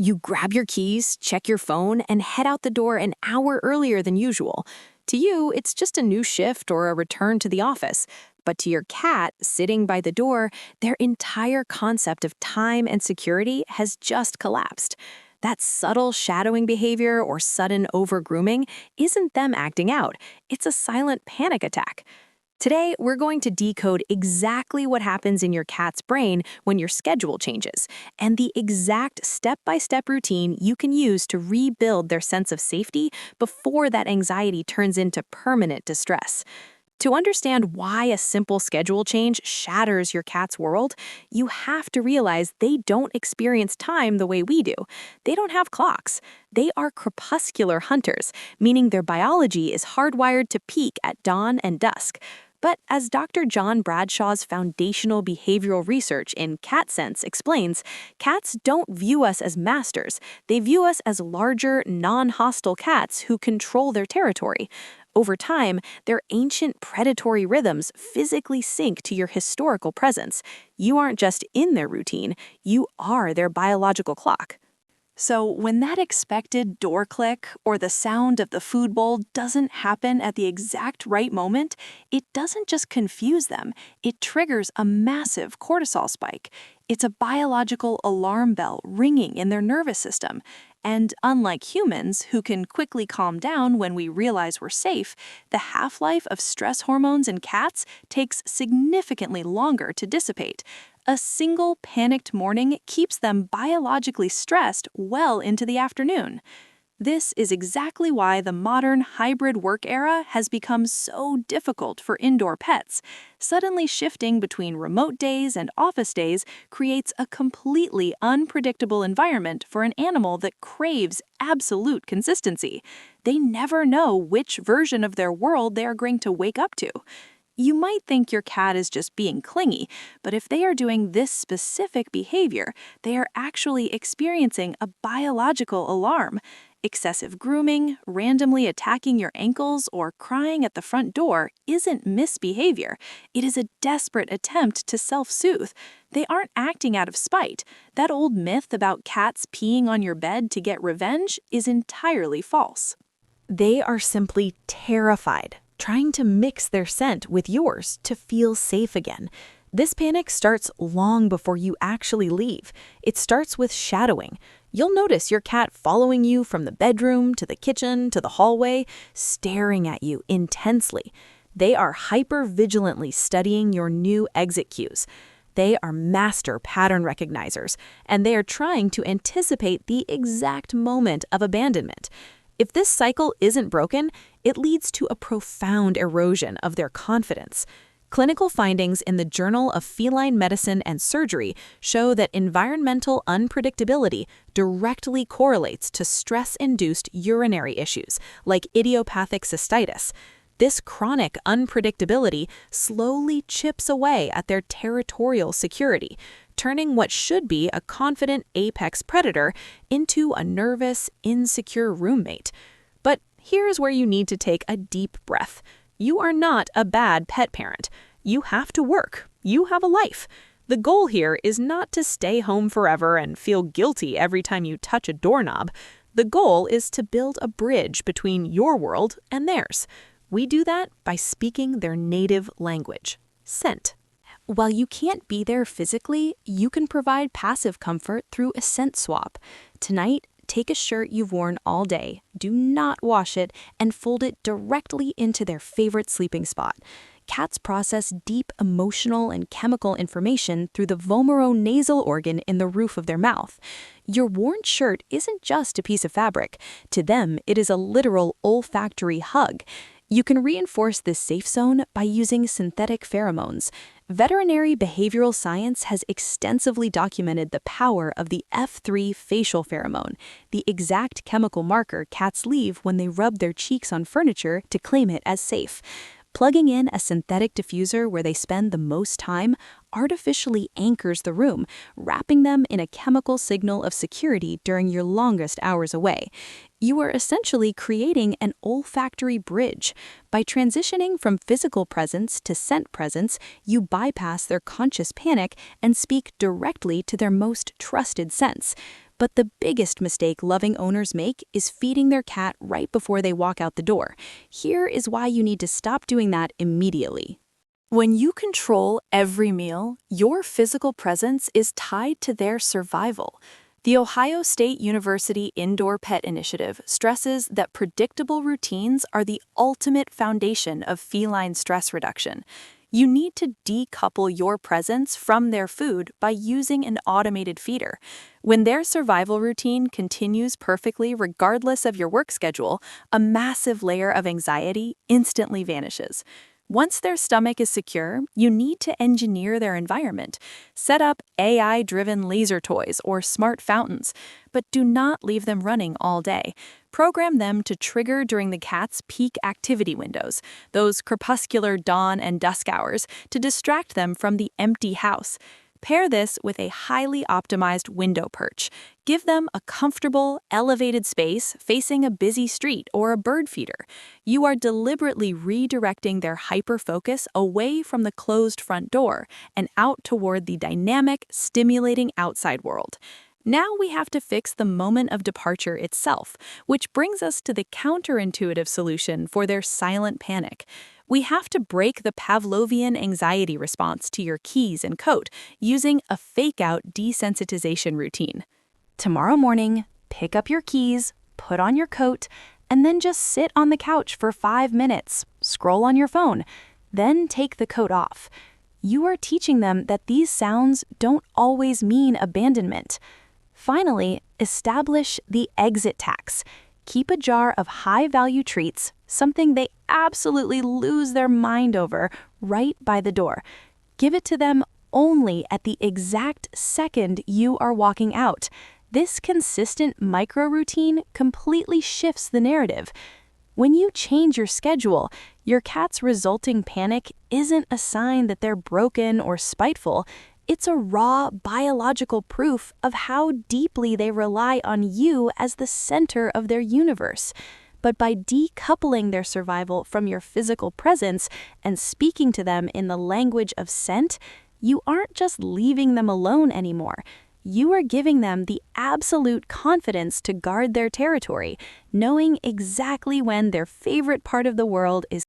You grab your keys, check your phone, and head out the door an hour earlier than usual. To you, it's just a new shift or a return to the office. But to your cat, sitting by the door, their entire concept of time and security has just collapsed. That subtle shadowing behavior or sudden over-grooming isn't them acting out. It's a silent panic attack. Today, we're going to decode exactly what happens in your cat's brain when your schedule changes, and the exact step-by-step routine you can use to rebuild their sense of safety before that anxiety turns into permanent distress. To understand why a simple schedule change shatters your cat's world, you have to realize they don't experience time the way we do. They don't have clocks. They are crepuscular hunters, meaning their biology is hardwired to peak at dawn and dusk. But as Dr. John Bradshaw's foundational behavioral research in Cat Sense explains, cats don't view us as masters. They view us as larger, non-hostile cats who control their territory. Over time, their ancient predatory rhythms physically sync to your historical presence. You aren't just in their routine, you are their biological clock. So when that expected door click or the sound of the food bowl doesn't happen at the exact right moment, it doesn't just confuse them, it triggers a massive cortisol spike. It's a biological alarm bell ringing in their nervous system. And unlike humans, who can quickly calm down when we realize we're safe, the half-life of stress hormones in cats takes significantly longer to dissipate. A single panicked morning keeps them biologically stressed well into the afternoon. This is exactly why the modern hybrid work era has become so difficult for indoor pets. Suddenly shifting between remote days and office days creates a completely unpredictable environment for an animal that craves absolute consistency. They never know which version of their world they are going to wake up to. You might think your cat is just being clingy, but if they are doing this specific behavior, they are actually experiencing a biological alarm. Excessive grooming, randomly attacking your ankles, or crying at the front door isn't misbehavior. It is a desperate attempt to self-soothe. They aren't acting out of spite. That old myth about cats peeing on your bed to get revenge is entirely false. They are simply terrified, trying to mix their scent with yours to feel safe again. This panic starts long before you actually leave. It starts with shadowing. You'll notice your cat following you from the bedroom to the kitchen to the hallway, staring at you intensely. They are hyper-vigilantly studying your new exit cues. They are master pattern recognizers, and they are trying to anticipate the exact moment of abandonment. If this cycle isn't broken, it leads to a profound erosion of their confidence. Clinical findings in the Journal of Feline Medicine and Surgery show that environmental unpredictability directly correlates to stress-induced urinary issues, like idiopathic cystitis. This chronic unpredictability slowly chips away at their territorial security, turning what should be a confident apex predator into a nervous, insecure roommate. But here's where you need to take a deep breath. You are not a bad pet parent. You have to work. You have a life. The goal here is not to stay home forever and feel guilty every time you touch a doorknob. The goal is to build a bridge between your world and theirs. We do that by speaking their native language, scent. While you can't be there physically, you can provide passive comfort through a scent swap. Tonight, take a shirt you've worn all day, do not wash it, and fold it directly into their favorite sleeping spot. Cats process deep emotional and chemical information through the vomeronasal organ in the roof of their mouth. Your worn shirt isn't just a piece of fabric. To them, it is a literal olfactory hug. You can reinforce this safe zone by using synthetic pheromones. Veterinary behavioral science has extensively documented the power of the F3 facial pheromone, the exact chemical marker cats leave when they rub their cheeks on furniture to claim it as safe. Plugging in a synthetic diffuser where they spend the most time artificially anchors the room, wrapping them in a chemical signal of security during your longest hours away. You are essentially creating an olfactory bridge. By transitioning from physical presence to scent presence, you bypass their conscious panic and speak directly to their most trusted sense. But the biggest mistake loving owners make is feeding their cat right before they walk out the door. Here is why you need to stop doing that immediately. When you control every meal, your physical presence is tied to their survival. The Ohio State University Indoor Pet Initiative stresses that predictable routines are the ultimate foundation of feline stress reduction. You need to decouple your presence from their food by using an automated feeder. When their survival routine continues perfectly regardless of your work schedule, a massive layer of anxiety instantly vanishes. Once their stomach is secure, you need to engineer their environment. Set up AI-driven laser toys or smart fountains, but do not leave them running all day. Program them to trigger during the cat's peak activity windows, those crepuscular dawn and dusk hours, to distract them from the empty house. Pair this with a highly optimized window perch. Give them a comfortable, elevated space facing a busy street or a bird feeder. You are deliberately redirecting their hyper-focus away from the closed front door and out toward the dynamic, stimulating outside world. Now we have to fix the moment of departure itself, which brings us to the counterintuitive solution for their silent panic. We have to break the Pavlovian anxiety response to your keys and coat using a fake-out desensitization routine. Tomorrow morning, pick up your keys, put on your coat, and then just sit on the couch for 5 minutes, scroll on your phone, then take the coat off. You are teaching them that these sounds don't always mean abandonment. Finally, establish the exit tax. Keep a jar of high-value treats, something they absolutely lose their mind over, right by the door. Give it to them only at the exact second you are walking out. This consistent micro-routine completely shifts the narrative. When you change your schedule, your cat's resulting panic isn't a sign that they're broken or spiteful. It's a raw biological proof of how deeply they rely on you as the center of their universe. But by decoupling their survival from your physical presence and speaking to them in the language of scent, you aren't just leaving them alone anymore. You are giving them the absolute confidence to guard their territory, knowing exactly when their favorite part of the world is